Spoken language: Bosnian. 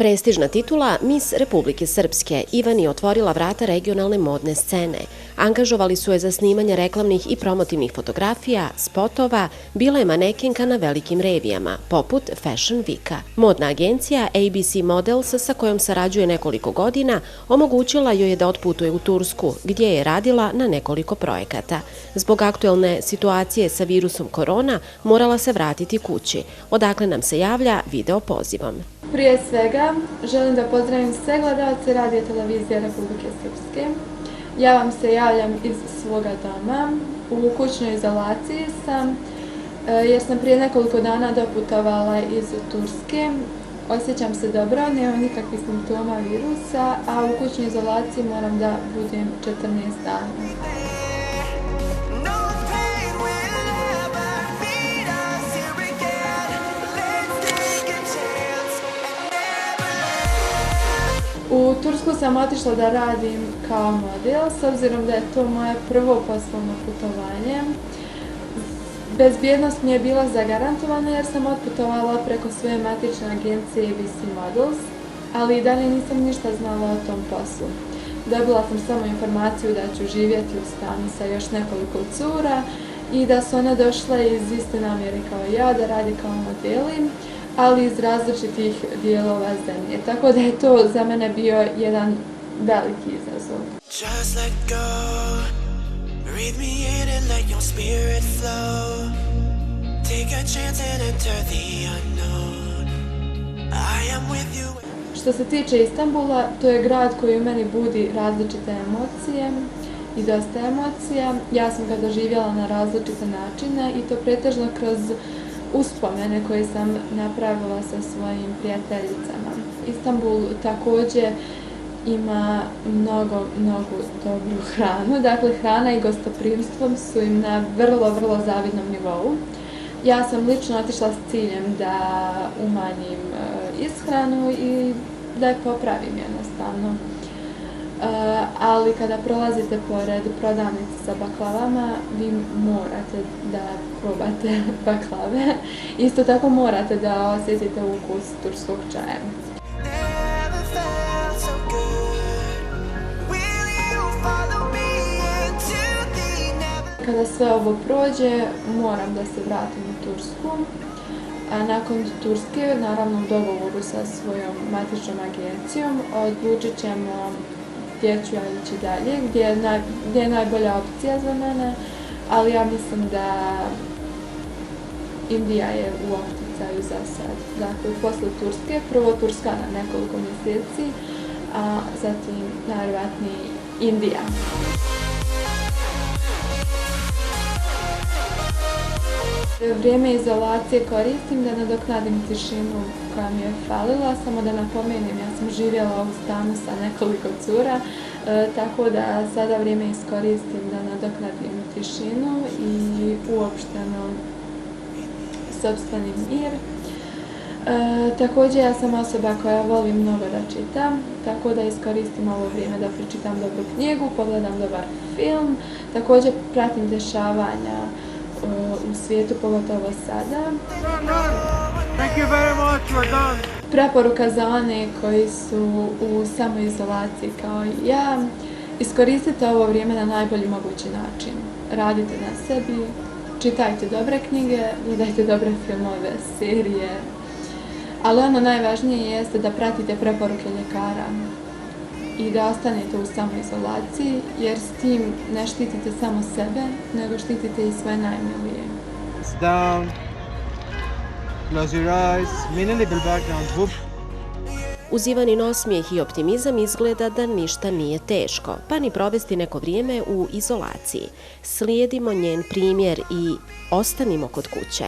Prestižna titula Mis Republike Srpske Ivani otvorila vrata regionalne modne scene. Angažovali su je za snimanje reklamnih i promotivnih fotografija, spotova, bila je manekenka na velikim revijama, poput Fashion Weeka. Modna agencija ABC Models, sa kojom sarađuje nekoliko godina, omogućila joj je da otputuje u Tursku, gdje je radila na nekoliko projekata. Zbog aktuelne situacije sa virusom korona, morala se vratiti kući, odakle nam se javlja video pozivom. Prije svega, želim da pozdravim sve gledalce Radio televizije Republike Srpske. Ja vam se javljam iz svoga doma. U kućnoj izolaciji sam, jer sam prije nekoliko dana doputovala iz Turske. Osjećam se dobro, nemam nikakvih simptoma virusa, a u kućnoj izolaciji moram da budem 14 dana. U Tursku sam otišla da radim kao model, s obzirom da je to moje prvo poslovno putovanje. Bezbjednost mi je bila zagarantovana jer sam otputovala preko svoje matične agencije ABC Models, ali i dalje nisam ništa znala o tom poslu. Dobila sam samo informaciju da ću živjeti u stanu sa još nekoliko cura i da su one došle iz iste namjere kao ja da radi kao modeli, ali iz različitih dijelova zemlje. Tako da je to za mene bio jedan veliki izazov. Just let go, breathe me in and let your spirit flow. Take a chance and enter the unknown. I am with you. Što se tiče Istanbula, to je grad koji u meni budi različite emocije i dosta emocija. Ja sam ga doživjela na različite načine i to pretežno kroz uspomene koje sam napravila sa svojim prijateljicama. Istanbul također ima mnogo dobru hranu. Dakle, hrana i gostoprimstvo su im na vrlo zavidnom nivou. Ja sam lično otišla s ciljem da umanjim ishranu i da je popravim jednostavno. Ali kada prolazite pored prodavnice sa baklavama, vi morate da probate baklave. Isto tako morate da osjetite ukus turskog čaja. Kada sve ovo prođe, moram da se vratim u Tursku. A nakon Turske, naravno u dogovoru sa svojom matičnom agencijom, odlučit ćemo gdje ću ja ići dalje, gdje je najbolja opcija za mene, ali ja mislim da Indija je u opticaju za sad. Dakle, posle Turske, prvo Turska na nekoliko mjeseci, a zatim najvjerojatnije Indija. Vrijeme izolacije koristim da nadoknadim tišinu koja mi je falila. Samo da napomenem, ja sam živjela u stanu sa nekoliko cura, tako da sada vrijeme iskoristim da nadoknadim tišinu i uopšteno sopstveni mir. Također ja sam osoba koja voli mnogo da čitam, tako da iskoristim ovo vrijeme da pročitam dobru knjigu, pogledam dobar film, također pratim dešavanja u svijetu, pogotovo sada. Preporuka za one koji su u samoizolaciji kao i ja, iskoristite ovo vrijeme na najbolji mogući način. Radite na sebi, čitajte dobre knjige, gledajte dobre filmove, serije, ali ono najvažnije jeste da pratite preporuke ljekara i da ostanete u samoizolaciji, jer s tim ne štitite samo sebe, nego štitite i svoje najmilije. Down. Close your eyes. Mean a little back down. Whoop. Uz Ivanin osmijeh i optimizam izgleda da ništa nije teško, pa ni provesti neko vrijeme u izolaciji. Slijedimo njen primjer i ostanimo kod kuće.